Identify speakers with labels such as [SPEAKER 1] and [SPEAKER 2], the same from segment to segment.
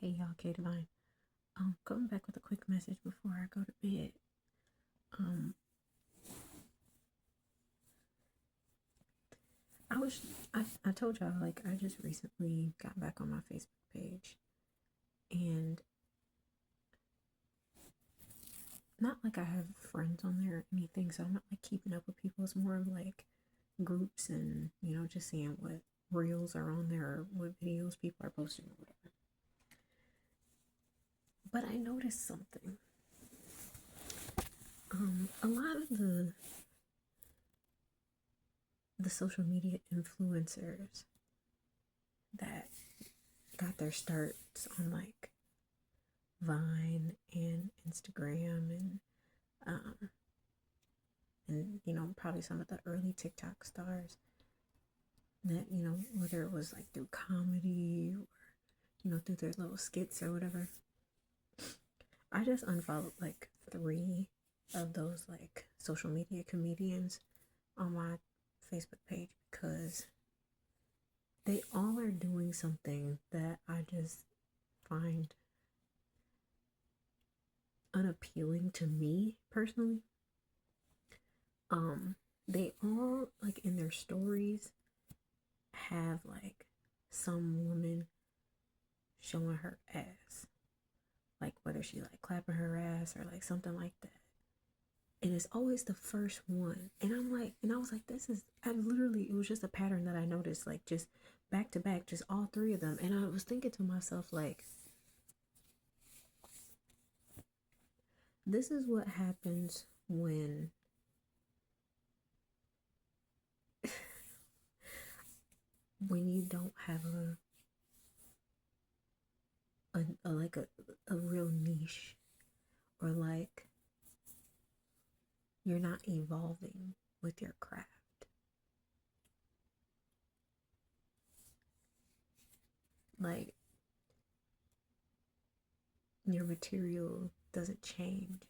[SPEAKER 1] Hey y'all, K Divine. Coming back with a quick message before I go to bed. Um, I was I told y'all like I just recently got back on my Facebook page, and not like I have friends on there or anything, so I'm not like keeping up with people. It's more of like groups and just seeing what reels are on there or what videos people are posting or whatever. But I noticed something. A lot of the social media influencers that got their starts on like Vine and Instagram um and probably some of the early TikTok stars that whether it was like through comedy or through their little skits or whatever. I just unfollowed like three of those like social media comedians on my Facebook page because they all are doing something that I just find unappealing to me personally. Um, they all like in their stories have like some woman showing her ass, like whether she like clapping her ass or like something like that. And it's always the first one. And I'm like, and I was like, I literally, it was just a pattern that I noticed, like just back to back, just all three of them. And I was thinking to myself, like, this is what happens when you don't have a like a real niche, or like you're not evolving with your craft. Like your material doesn't change.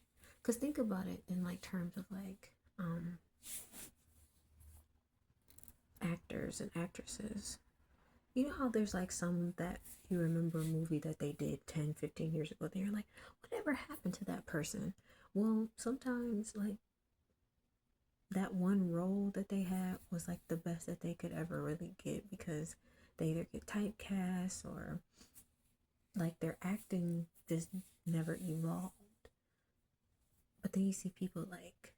[SPEAKER 1] Cause think about it in like terms of like actors and actresses. You know how there's like some that you remember a movie that they did 10, 15 years ago. They're like, whatever happened to that person? Well, sometimes like that one role that they had was like the best that they could ever really get because they either get typecast or like their acting just never evolved. But then you see people like,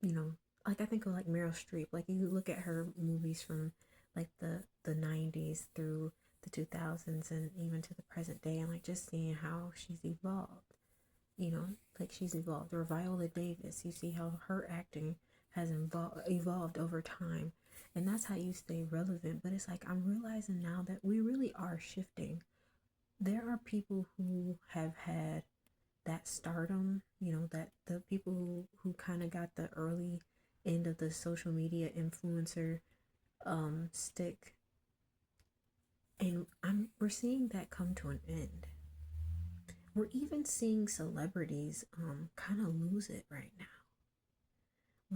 [SPEAKER 1] you know, like I think of like Meryl Streep. Like you look at her movies from like the 90s through the 2000s and even to the present day, and like just seeing how she's evolved. Like she's evolved. Or Viola Davis, you see how her acting has evolved over time, and that's how you stay relevant. But it's like I'm realizing now that we really are shifting. There are people who have had that stardom, that the people who kind of got the early end of the social media influencer stick, and we're seeing that come to an end. We're even seeing celebrities kind of lose it right now.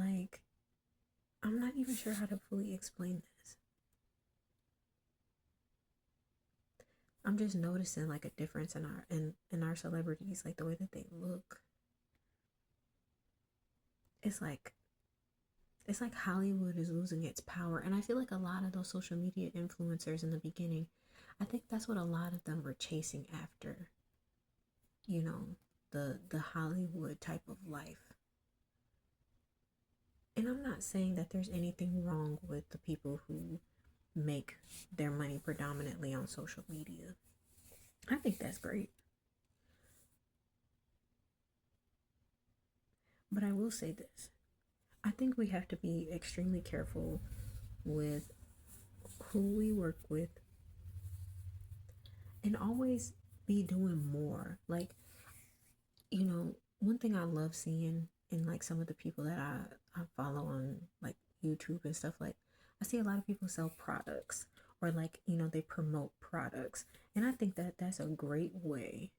[SPEAKER 1] Like, I'm not even sure how to fully explain this. I'm just noticing like a difference in our celebrities, like the way that they look. It's like it's like Hollywood is losing its power. And I feel like a lot of those social media influencers in the beginning, I think that's what a lot of them were chasing after, you know, the Hollywood type of life. And I'm not saying that there's anything wrong with the people who make their money predominantly on social media. I think that's great. But I will say this. I think we have to be extremely careful with who we work with and always be doing more. Like, one thing I love seeing in like some of the people that I follow on like YouTube and stuff, like I see a lot of people sell products or like, they promote products. And I think that that's a great way.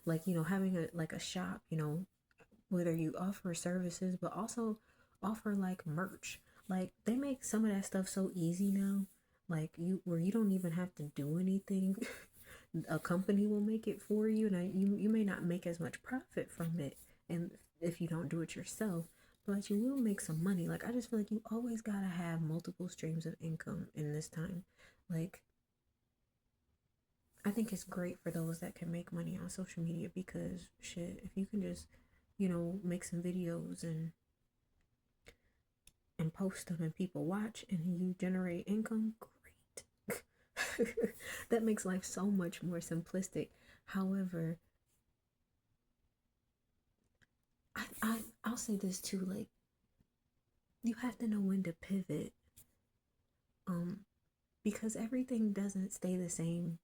[SPEAKER 1] Like, having a like a shop, whether you offer services but also offer like merch. Like they make some of that stuff so easy now. like where you don't even have to do anything. A company will make it for you, and you may not make as much profit from it, and if you don't do it yourself, but you will make some money. Like I just feel like you always gotta have multiple streams of income in this time. Like I think it's great for those that can make money on social media because shit, if you can just, make some videos and post them and people watch and you generate income, great. That makes life so much more simplistic. However, I'll say this too, like you have to know when to pivot. Um, because everything doesn't stay the same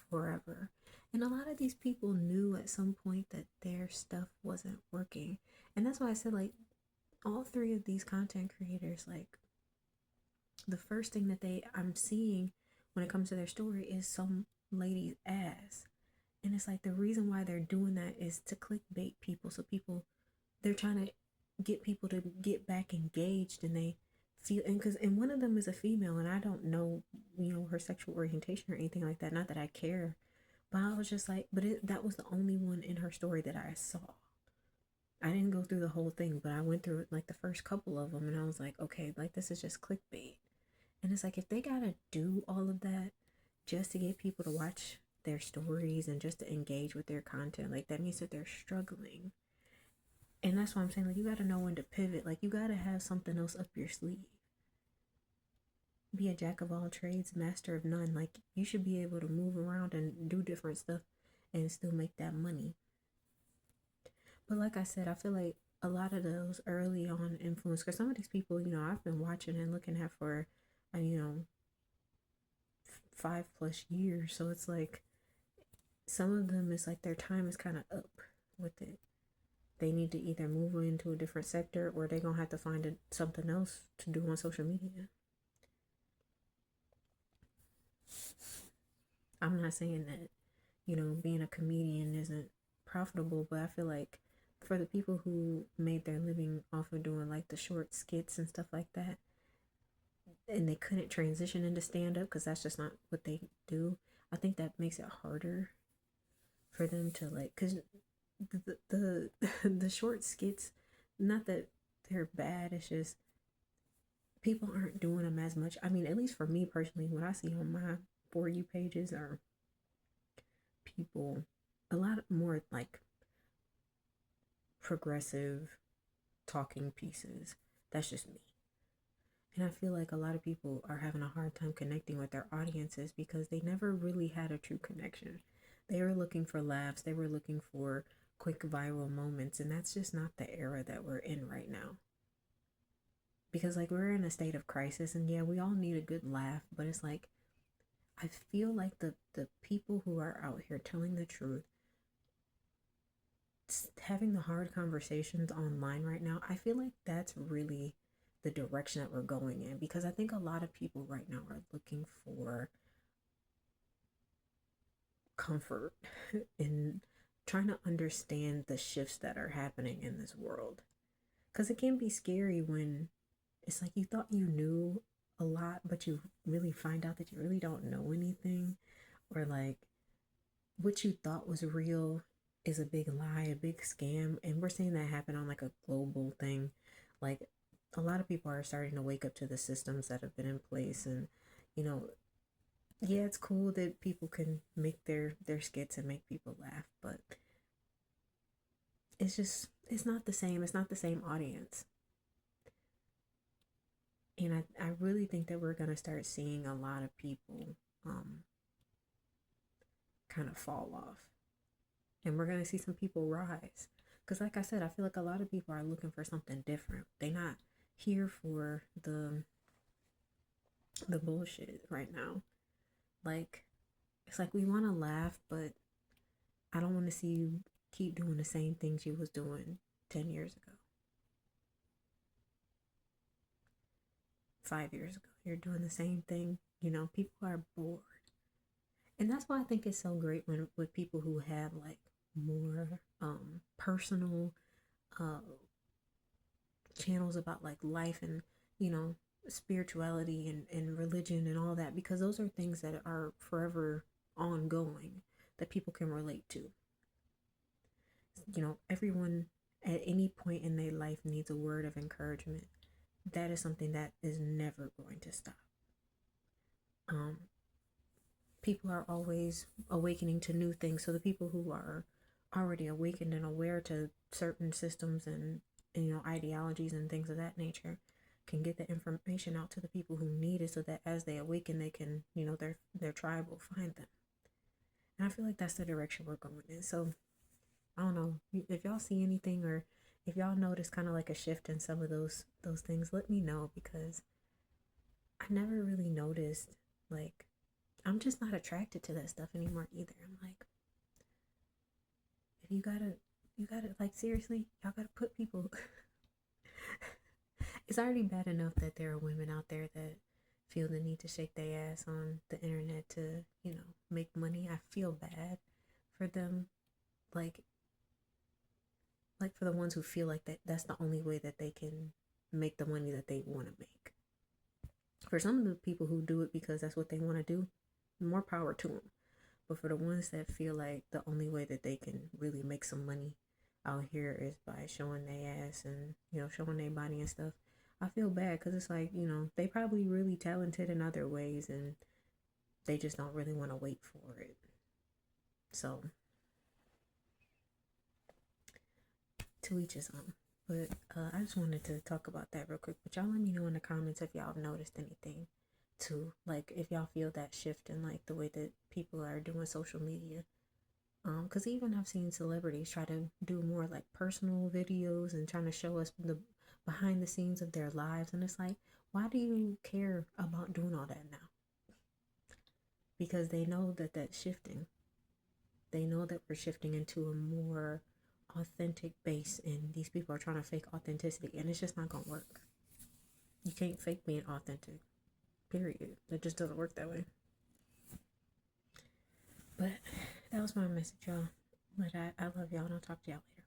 [SPEAKER 1] forever. And a lot of these people knew at some point that their stuff wasn't working. And that's why I said, like, all three of these content creators, like, the first thing that I'm seeing when it comes to their story is some lady's ass. And it's like the reason why they're doing that is to clickbait people. So they're trying to get people to get back engaged and they feel, and one of them is a female and I don't know, her sexual orientation or anything like that. Not that I care, but I was just like, that was the only one in her story that I saw. I didn't go through the whole thing, but I went through like the first couple of them and I was like, okay, like this is just clickbait. And it's like, if they gotta do all of that just to get people to watch their stories and just to engage with their content, like that means that they're struggling. And that's why I'm saying, like, you gotta know when to pivot. Like, you gotta have something else up your sleeve. Be a jack of all trades, master of none. Like, you should be able to move around and do different stuff and still make that money. But like I said, I feel like a lot of those early on influence, because some of these people, I've been watching and looking at for, 5+ years. So it's like some of them, it's like their time is kind of up with it. They need to either move into a different sector or they're going to have to find something else to do on social media. I'm not saying that, being a comedian isn't profitable, but I feel like for the people who made their living off of doing like the short skits and stuff like that, and they couldn't transition into stand up because that's just not what they do, I think that makes it harder for them to like, because the short skits, not that they're bad, it's just people aren't doing them as much. I mean, at least for me personally, what I see on my For You pages are people a lot more like progressive talking pieces. That's just me. And I feel like a lot of people are having a hard time connecting with their audiences because they never really had a true connection. They were looking for laughs, they were looking for quick viral moments, and that's just not the era that we're in right now. Because like we're in a state of crisis and yeah, we all need a good laugh, but it's like I feel like the people who are out here telling the truth, having the hard conversations online right now, I feel like that's really the direction that we're going in because I think a lot of people right now are looking for comfort in trying to understand the shifts that are happening in this world. Because it can be scary when it's like you thought you knew a lot, but you really find out that you really don't know anything, or like what you thought was real is a big lie, a big scam. And we're seeing that happen on like a global thing. Like a lot of people are starting to wake up to the systems that have been in place. And, you know, yeah, it's cool that people can make their skits and make people laugh, but it's not the same. It's not the same audience. And I really think that we're gonna start seeing a lot of people kind of fall off. And we're gonna see some people rise. Cause like I said, I feel like a lot of people are looking for something different. They're not here for the bullshit right now. Like it's like we wanna laugh, but I don't wanna see you keep doing the same things you was doing 10 years ago. 5 years ago. You're doing the same thing. People are bored. And that's why I think it's so great when with people who have like more personal uh channels about like life and you know spirituality and religion and all that, because those are things that are forever ongoing that people can relate to. Everyone at any point in their life needs a word of encouragement. That is something that is never going to stop. Um, People are always awakening to new things. So the people who are already awakened and aware to certain systems and ideologies and things of that nature can get the information out to the people who need it, so that as they awaken, they can, their tribe will find them. And I feel like that's the direction we're going in. So I don't know if y'all see anything, or if y'all notice kind of like a shift in some of those things. Let me know, because I never really noticed, like, I'm just not attracted to that stuff anymore either. I'm like, if you gotta like, seriously, y'all gotta put people. It's already bad enough that there are women out there that feel the need to shake their ass on the internet to, make money. I feel bad for them. Like, for the ones who feel like that's the only way that they can make the money that they want to make. For some of the people who do it because that's what they want to do, more power to them. But for the ones that feel like the only way that they can really make some money out here is by showing their ass and, showing their body and stuff, I feel bad, because it's like, they probably really talented in other ways, and they just don't really want to wait for it. So, to each his own. But I just wanted to talk about that real quick. But y'all let me know in the comments if y'all have noticed anything too. Like, if y'all feel that shift in like the way that people are doing social media. Because even I've seen celebrities try to do more like personal videos and trying to show us the behind the scenes of their lives. And it's like, why do you care about doing all that now? Because they know that that's shifting. They know that we're shifting into a more authentic base, and these people are trying to fake authenticity, and it's just not gonna work. You can't fake being authentic, period. It just doesn't work that way. But that was my message, y'all. But I love y'all, and I'll talk to y'all later.